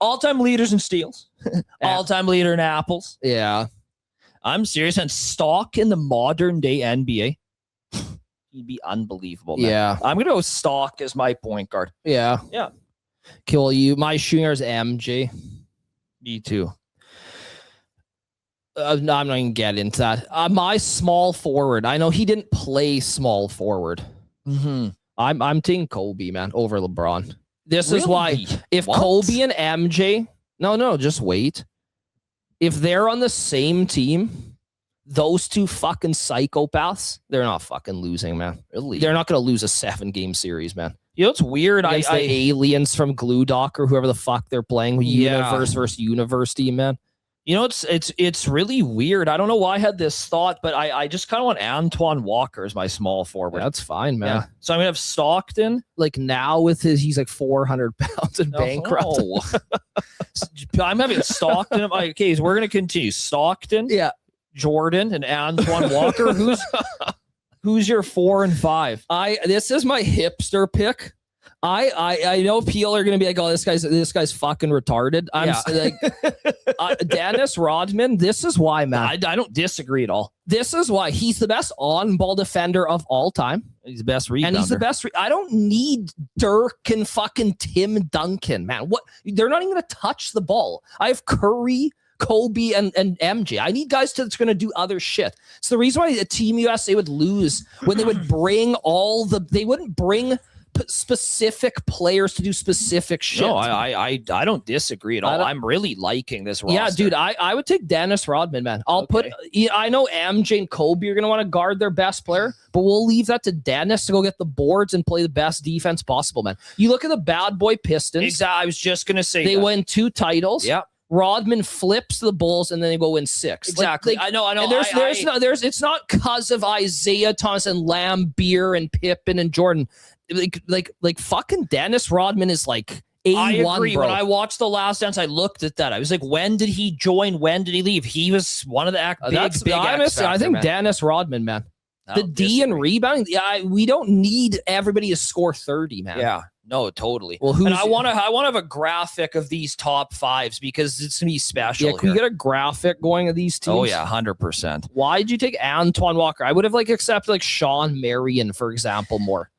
all-time leaders in steals, all-time leader in apples. Yeah, I'm serious. And Stock in the modern day NBA, he'd be unbelievable. Man. Yeah, I'm gonna go Stock as my point guard. Yeah. Okay, well, my shooter is MJ. Me too. No, I'm not even get into that. My small forward. I know he didn't play small forward. Mm-hmm. I'm taking Kobe, man, over LeBron. This is Really? why if What? Kobe and MJ, no, just wait. If they're on the same team, those two fucking psychopaths, they're not fucking losing, man. Really? They're not going to lose a 7-game series, man. You know, it's weird. Against the aliens from Glue Dock or whoever the fuck they're playing. Universe versus University, man. You know, it's really weird. I don't know why I had this thought, but I just kind of want Antoine Walker as my small forward. That's fine, man. Yeah. So I'm gonna have Stockton. Like now with he's like 400 pounds and bankrupt. No. I'm having Stockton. Okay, so we're gonna continue. Stockton, Jordan, and Antoine Walker. Who's your 4 and 5? This is my hipster pick. I know people are gonna be like, oh, this guy's fucking retarded. I'm like, Dennis Rodman. This is why, man. I don't disagree at all. This is why he's the best on-ball defender of all time. He's the best rebounder. And he's the best. I don't need Dirk and fucking Tim Duncan, man. What? They're not even gonna touch the ball. I have Curry, Kobe, and MJ. I need guys that's going to do other shit. It's the reason why Team USA would lose when they would bring they wouldn't bring specific players to do specific shit. No, I don't disagree at all. I'm really liking this roster. Yeah, dude, I would take Dennis Rodman, man. I know MJ and Kobe are going to want to guard their best player, but we'll leave that to Dennis to go get the boards and play the best defense possible, man. You look at the bad boy Pistons. Exactly. I was just going to say they win 2 titles. Yeah. Rodman flips the Bulls and then they go win 6. Exactly. I know. And it's not because of Isaiah Thomas and Lambeer and Pippen and Jordan. Like fucking Dennis Rodman is like A1. I agree. Bro. When I watched The Last Dance, I looked at that. I was like, when did he join? When did he leave? He was one of the big X factor, I think man. Dennis Rodman, man. The D and rebounding. Yeah, we don't need everybody to score 30, man. Yeah. No, totally. Well, and I want to have a graphic of these top 5s because it's gonna be special. Yeah, can we get a graphic going of these teams? Oh yeah, 100%. Why did you take Antoine Walker? I would have accepted Sean Marion, for example, more.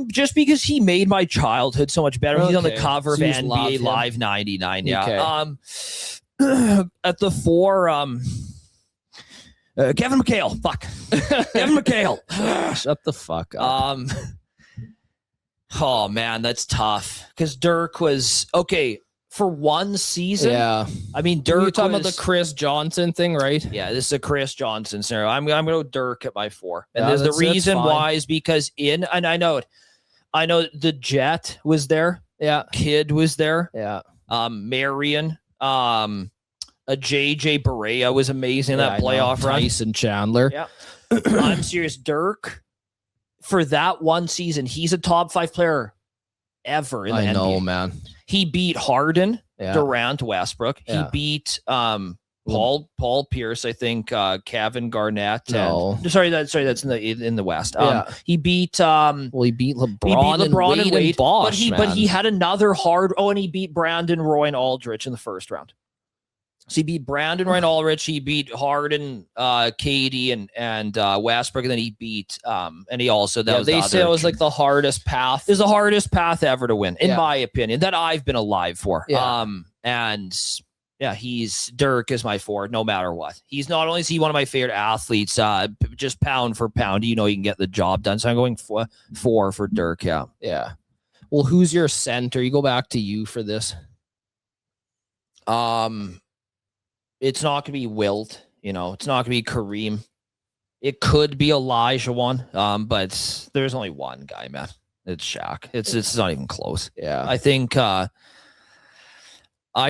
Just because he made my childhood so much better. He's on the cover of So NBA Live 99. Yeah. Okay. At the 4, Kevin McHale. Fuck. Kevin McHale. Shut the fuck up. Oh man, that's tough. Because Dirk was okay for one season. Yeah. I mean, You're Dirk talking about the Chris Johnson thing, right? Yeah, this is a Chris Johnson scenario. I'm gonna go Dirk at my 4. And Yeah, the reason fine. why is because and I know it. I know the Jet was there. Yeah. Kid was there. Yeah. Marion. A JJ Barea was amazing in that playoff run. Tyson Chandler. Yeah. I'm serious. Dirk, for that one season, he's a top 5 player ever in the NBA. I know, man. He beat Harden, Yeah. Durant, Westbrook. Yeah. He beat Paul Pierce, I think, Kevin Garnett. No. Sorry, that's in the West. Yeah. He beat He beat LeBron, and Wade Bosch, but he had another and he beat Brandon Roy and Aldrich in the first round. So he beat Brandon Roy and Aldrich. He beat Harden, Katie, and Westbrook, and then he beat and he also they say it was the hardest path. It was the hardest path ever to win, in Yeah. my opinion, that I've been alive for. Yeah. And yeah, Dirk is my 4, no matter what. He's not only is he one of my favorite athletes, just pound for pound, he can get the job done. So I'm going 4 for Dirk. Yeah. Yeah. Well, who's your center? You go back to you for this. It's not going to be Wilt, it's not going to be Kareem. It could be Elijah one, but there's only one guy, man. It's Shaq. It's not even close. Yeah. I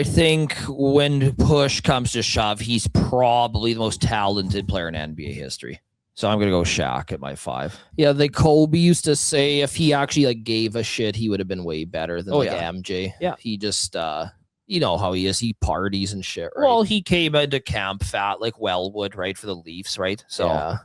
think when push comes to shove, he's probably the most talented player in NBA history. So I'm going to go Shaq at my 5. Yeah, Kobe used to say if he actually gave a shit, he would have been way better than MJ. Yeah. He just you know how he is. He parties and shit, right? Well, he came into camp fat like Wellwood, right, for the Leafs, right? So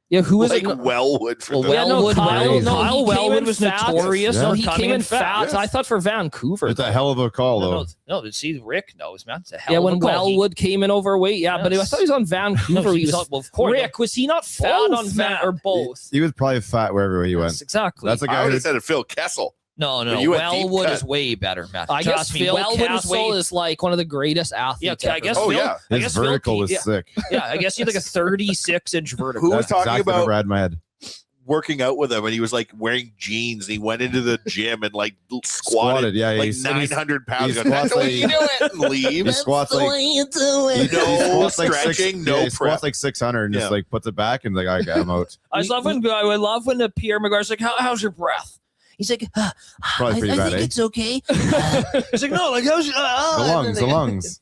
yeah, who was Wellwood for the Kyle Wellwood was notorious. Yeah. No, he came in fat. Yes. I thought for Vancouver. It's a hell of a call, though. No, see, Rick knows, man. It's a hell of when a call. Wellwood came in overweight, but I thought he was on Vancouver. Of course. Rick, was he not fat on Van or both? He was probably fat wherever he went. Yes, exactly. That's a I guy would who have said Phil Kessel. No. You went deep Wellwood cut. is way better, man. I guess Phil Wellwood Kessel is one of the greatest athletes. Yeah, I guess. Oh, Phil, yeah. I his guess vertical Phil, was sick. Yeah, I guess he had a 36-inch vertical. Who was That's talking exactly about what Brad my head. working out with him, and he was like wearing jeans. And he went into the gym and like squatted Yeah, like he's- 900 pounds. he He goes, That's the squats way you do it. And leave. He That's squats the like way you do it. No squats like stretching, no he prep. squats like 600 and just Yeah. like puts it back and like, okay, I'm out. I love when Pierre McGuire's like, how's your breath? He's like, Probably pretty bad, think eh? it's okay. he's like, no, like how's The lungs.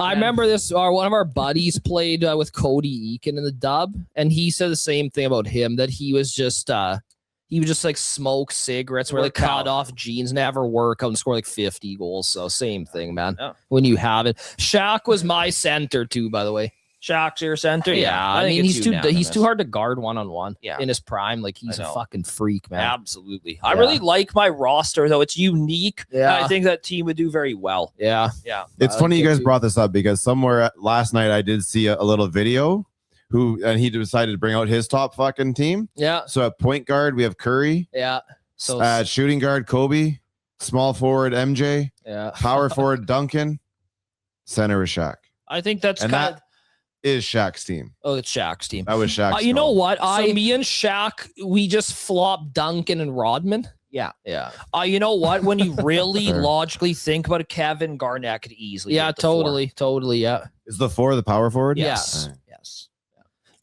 I remember this. One of our buddies played with Cody Eakin in the dub, and he said the same thing about him, that he was just like smoke cigarettes, wear like Work out. cut off jeans, never work out, and score like 50 goals. So same thing, man. Yeah. When you have it, Shaq was my center too, by the way. Shaq's your center. Yeah, I think mean it's he's too hard to guard 1-on-1. Yeah. In his prime, like he's I a know. fucking freak, man. Absolutely. I Yeah. really like my roster though. It's unique. Yeah. I think that team would do very well. Yeah, Yeah. It's I funny like you it guys too. brought this up because somewhere last night I did see a little video and he decided to bring out his top fucking team. yeah, So at point guard, we have Curry. yeah. So At shooting guard, Kobe. Small forward, MJ. yeah, Power forward, Duncan. Center is Shaq. I think that's And kind that is Shaq's team. oh, it's Shaq's team. That was Shaq's you know goal. what? So me and Shaq, we just flopped Duncan and Rodman. Yeah. Yeah, You know what? When you really Fair. logically think about it, Kevin Garnett could easily. yeah, take the floor. totally, yeah. Is the 4 the power forward? Yes. Alright. Yes.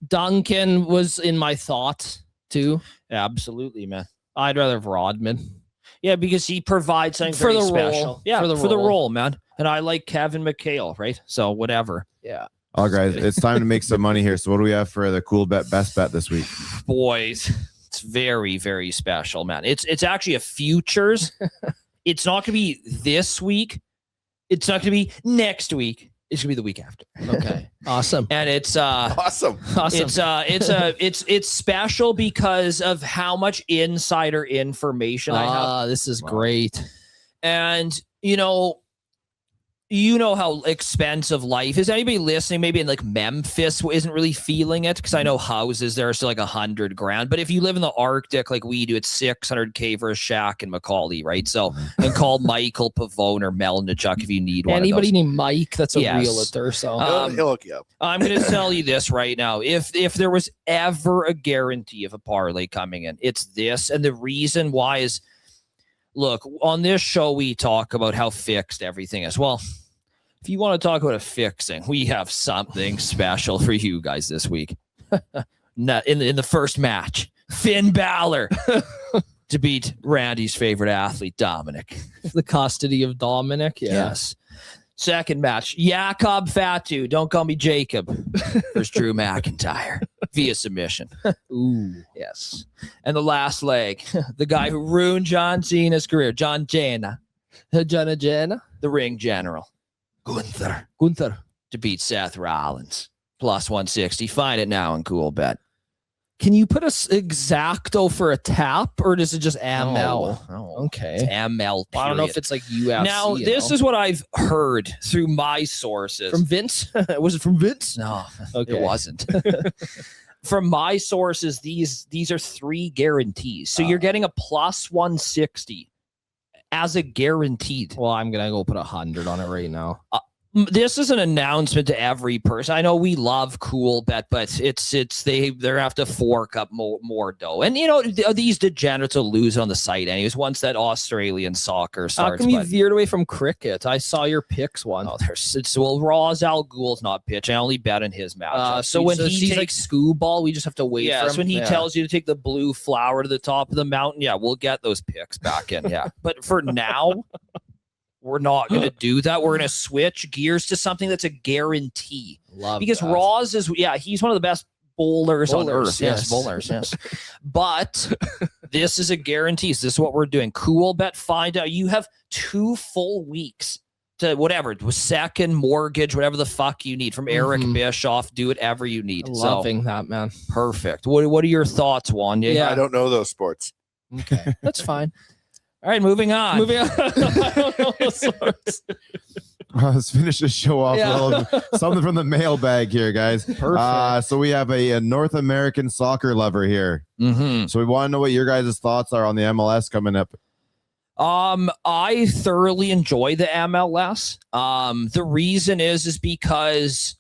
Duncan was in my thought too. Absolutely, man. I'd rather have Rodman. Yeah, because he provides something For very the special. role. Yeah, For the for the role. role, man. And I like Kevin McHale, right? So whatever. Yeah. Oh, guys, it's time to make some money here. So what do we have for the cool bet, best bet this week? Boys, it's very, very special, man. It's actually a futures. It's not gonna be this week. It's not gonna be next week. It's gonna be the week after. Okay. Awesome. And it's Awesome. Awesome. it's special because of how much insider information I have. This is Wow. great. And you know how expensive life is. Anybody listening, maybe in like Memphis, isn't really feeling it because I know houses there are still like $100,000. But if you live in the Arctic like we do, it's $600K for a shack in Macaulay, right? So and call Michael Pavone or Melnichuk if you need one. Anybody of those. named Mike that's a Yes. realtor. So He'll hook you up. I'm going to tell you this right now. If there was ever a guarantee of a parlay coming in, it's this. And the reason why is, look, on this show, we talk about how fixed everything is. Well, if you want to talk about a fixing, we have something special for you guys this week. in the first match, Finn Balor to beat Randy's favorite athlete, Dominic. the custody of Dominic. Yeah. Yes. Second match, Jakob Fatu. Don't call me Jacob. There's Drew McIntyre via submission. Ooh. Yes. And the last leg, the guy who ruined John Cena's career, John Cena, Jenna. the ring general, Gunther, to beat Seth Rollins. Plus 160. Find it now in Cool Bet. Can you put a exacto for a tap, or does it just ML? No. Okay. It's ML. I don't know if period. it's like UFC. Now, this is what I've heard through my sources. from Vince. Was it from Vince? No, Okay. it wasn't. From my sources, these are 3 guarantees. So you're getting a plus 160 as a guaranteed. Well, I'm gonna go put 100 on it right now. This is an announcement to every person. I know we love Cool Bet, but they have to fork up more dough. And these degenerates will lose on the site anyways once that Australian soccer starts. How come you but- veered away from cricket? I saw your picks one. Oh, Ra's Al Ghul's not pitching. I only bet in his match. So when he he's like takes, skoo ball, we just have to wait for him. so when he tells you to take the blue flower to the top of the mountain, yeah, we'll get those picks back in. Yeah, but for now, we're not going to do that. We're going to switch gears to something that's a guarantee Love because that. Roz is, he's one of the best bowlers on earth. yes. Bowlers, yes. But this is a guarantee. So this is what we're doing. Cool Bet. Find out. You have 2 full weeks to whatever, second mortgage, whatever the fuck you need from Eric Mhm. Bischoff. Do whatever you need. Loving that, man. So, perfect. What are your thoughts, Wanya? Yeah. I don't know those sports. Okay, that's fine. All right, moving on. Moving on. I don't know the sorts. Let's finish the show off Yeah. with a little, something from the mailbag here, guys. Perfect. So we have a North American soccer lover here. Mm-hmm. So we want to know what your guys' thoughts are on the MLS coming up. I thoroughly enjoy the MLS. The reason is because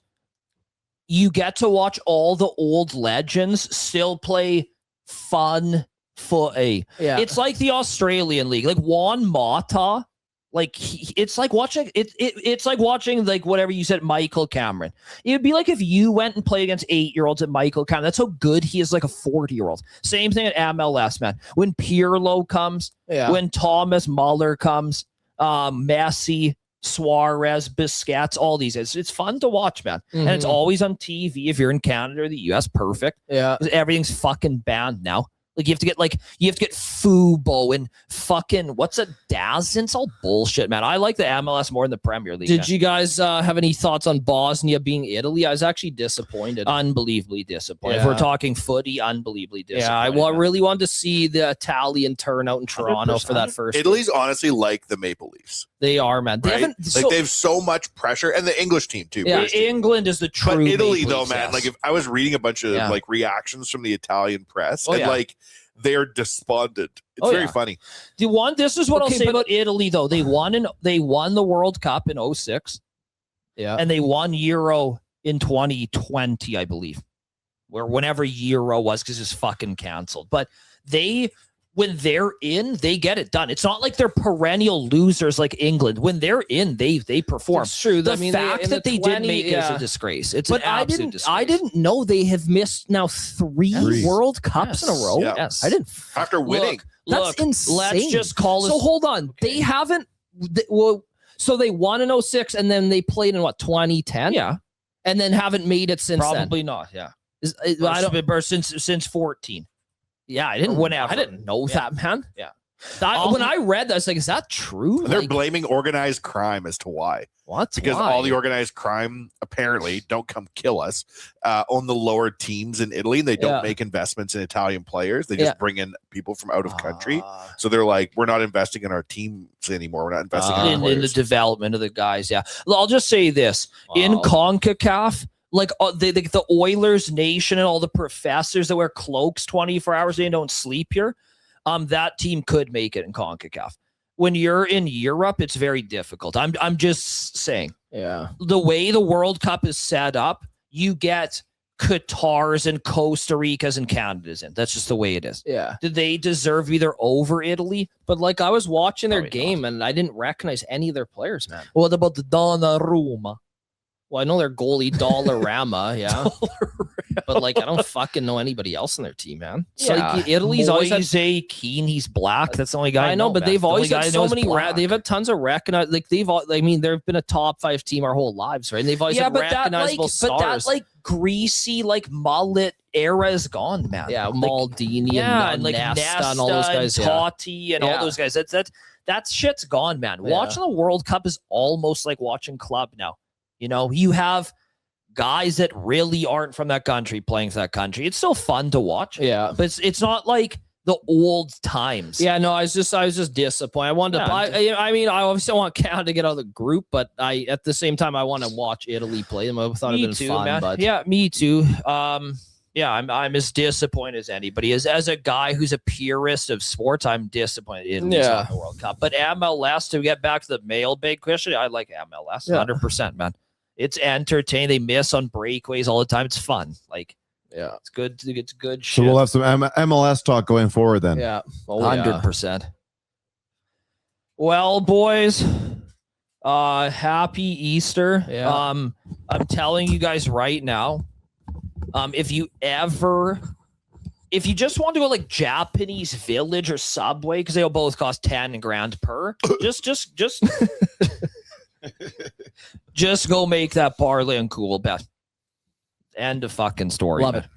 you get to watch all the old legends still play fun footy. Yeah. It's like the Australian League. Like Juan Mata, like it's like watching it's like watching like whatever you said, Michael Cameron. It would be like if you went and played against 8-year-olds at Michael Cameron. That's how good he is, like a 40-year-old. Same thing at MLS, man. When Pirlo comes, when Thomas Muller comes, Messi, Suarez, Busquets, all these. It's fun to watch, man. And it's always on TV if you're in Canada or the US. Perfect. Yeah. Everything's fucking banned now. Like you have to get Fubo and fucking what's a Daz? It's all bullshit, man. I like the MLS more than the Premier League. Did you guys have any thoughts on Bosnia being Italy? I was actually disappointed. Unbelievably disappointed. Yeah. If we're talking footy, unbelievably disappointed. Yeah, I really wanted to see the Italian turnout in Toronto for that first. Italy's honestly like the Maple Leafs. They are, man. They Right? haven't. They have so much pressure, and the English team too. Yeah, British team. England is the true. But Italy, Maple though, Leafs, man, yes. like if I was reading a bunch of like reactions from the Italian press, and like they are despondent. It's very funny. This is what I'll say but- about Italy, though. They won the World Cup in 2006. Yeah. And they won Euro in 2020, I believe. Or whenever Euro was, because it's fucking canceled. But when they're in, they get it done. It's not like they're perennial losers like England. When they're in, they perform. It's true. The I mean, fact that they did make it is yeah. a disgrace. It's But an absolute disgrace. I didn't know they have missed now three World Cups in a row. Yeah. Yes. I didn't. After winning. That's insane. Let's just call this. So hold on. They haven't. So they won in 2006 and then they played in what 2010. Yeah. And then haven't made it since Probably not. Yeah. then. I don't. Since 14. Yeah, I didn't. Whenever. I didn't know that, man. Yeah. When I read that, I was like, "Is that true?" And they're Like, blaming organized crime as to why. what? Because Why? all the organized crime apparently don't come kill us. Own the lower teams in Italy. They don't make investments in Italian players. They just bring in people from out of country. So they're like, we're not investing in our teams anymore. We're not investing in our in the players. development of the guys. Yeah. I'll just say this in CONCACAF. Like the Oilers Nation and all the professors that wear cloaks 24 hours a day and don't sleep here, that team could make it in CONCACAF. When you're in Europe, it's very difficult. I'm just saying. Yeah. The way the World Cup is set up, you get Qatar's and Costa Rica's and Canada's in. That's just the way it is. Yeah. Do they deserve either over Italy? But like I was watching their Probably game and I didn't recognize any of their players, man. What about the Donnarumma? Well, I know their goalie Dollarama, yeah. But like I don't fucking know anybody else on their team, man. So like, Italy's always had, Moise Keane, he's black. That's the only guy I know, but man. they've The always only had guy I know so is many. black. They've had tons of recognized. Like I mean, they've been a top 5 team our whole lives, right? And they've always had recognizable stars. But that like greasy like mullet era is gone, man. Yeah, like, Maldini and like Nesta and all Nesta those guys, and Totti and all those guys. That shit's gone, man. Yeah. Watching the World Cup is almost like watching club now. You know, you have guys that really aren't from that country playing for that country. It's still fun to watch. Yeah, but it's not like the old times. Yeah, no, I was just disappointed. I wanted to. I mean, I obviously want Canada to get out of the group, but at the same time, I want to watch Italy play them. I thought it'd been fun, man. But yeah, me too. Yeah, I'm as disappointed as anybody. As a guy who's a purist of sports, I'm disappointed in the World Cup. But MLS, to get back to the mailbag question, I like MLS 100%, man. It's entertaining. They miss on breakaways all the time. It's fun. Like, yeah, it's good. It's good So shit. we'll have some MLS talk going forward then. Yeah, 100%. Well, boys, happy Easter. Yeah. I'm telling you guys right now, if you just want to go like Japanese Village or Subway, because they'll both cost 10 grand per, just go make that parlay and cool bet. End of fucking story. Love man. it.